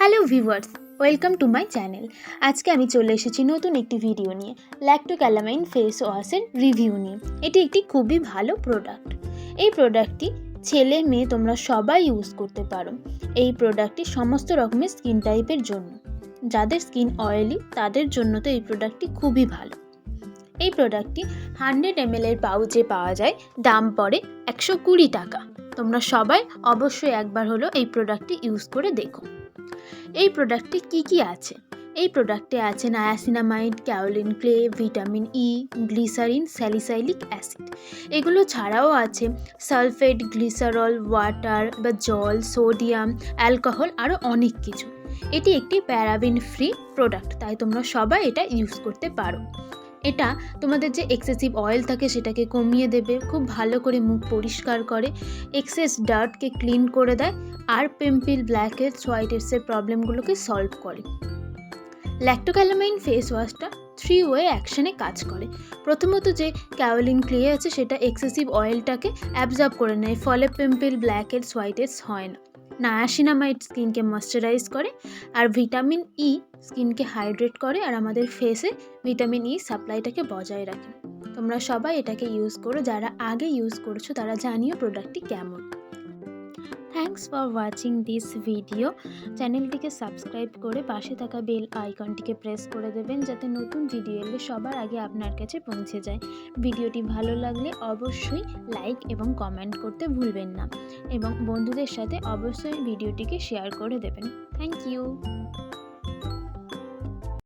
Hello viewers, welcome to my channel. আজকে আমি চলে এসেছি নতুন একটি ভিডিও নিয়ে, ল্যাক্টোক্যালামাইন ফেস ওয়াশের রিভিউ নিয়ে। এটি একটি খুবই ভালো প্রোডাক্ট। এই প্রোডাক্টটি ছেলে মেয়ে তোমরা সবাই ইউজ করতে পারো। এই প্রোডাক্টটি সমস্ত রকমের স্কিন টাইপের জন্য, যাদের স্কিন অয়েলি তাদের জন্য তো এই প্রোডাক্টটি খুবই ভালো। এই প্রোডাক্টটি 100 ml এর পাউচে পাওয়া যায়, দাম পড়ে 120 টাকা। তোমরা সবাই অবশ্যই একবার হলো এই প্রোডাক্টটি ইউজ করে দেখো। এই প্রোডাক্টে কি আছে? এই প্রোডাক্টে আছে niacinamide, kaolin clay, vitamin E, glycerin, salicylic acid. এগুলো ছাড়াও আছে সালফেট, গ্লিসারল, ওয়াটার বা জল, সোডিয়াম, অ্যালকোহল, আরও অনেক কিছু। এটি একটি প্যারাবিন ফ্রি প্রোডাক্ট, তাই তোমরা সবাই এটা ইউজ করতে পারো। এটা তোমাদের যে এক্সেসিভ অয়েল থাকে সেটাকে কমিয়ে দেবে, খুব ভালো করে মুখ পরিষ্কার করে, এক্সেস ডার্টকে ক্লিন করে দেয়, আর পিম্পল, ব্ল্যাকহেডস, হোয়াইটহেডসের প্রবলেমগুলোকে সলভ করে। ল্যাক্টোক্যালামাইন ফেস ওয়াশটা 3 ওয়ে অ্যাকশনে কাজ করে। প্রথমত যে কাওলিন ক্লে আছে সেটা এক্সেসিভ অয়েলটাকে অ্যাবজর্ব করে নেয়, ফলে পিম্পল, ব্ল্যাকহেডস, হোয়াইটহেডস হয় না। নায়াসিনামাইড স্কিনকে ময়েশ্চারাইজ করে, আর ভিটামিন ই স্কিনকে হাইড্রেট করে, আর আমাদের ফেসে ভিটামিন ই সাপ্লাইটাকে বজায় রাখে। তোমরা সবাই এটাকে ইউজ করো, যারা আগে ইউজ করেছো তারা জানিও প্রোডাক্টটি কেমন। Thanks for watching this video. চ্যানেলটিকে সাবস্ক্রাইব করে পাশে থাকা বেল আইকনটিকে প্রেস করে দেবেন, যাতে নতুন ভিডিও এলে সবার আগে আপনার কাছে পৌঁছে যায়। ভিডিওটি ভালো লাগলে অবশ্যই লাইক এবং কমেন্ট করতে ভুলবেন না, এবং বন্ধুদের সাথে অবশ্যই ভিডিওটিকে শেয়ার করে দেবেন। Thank you.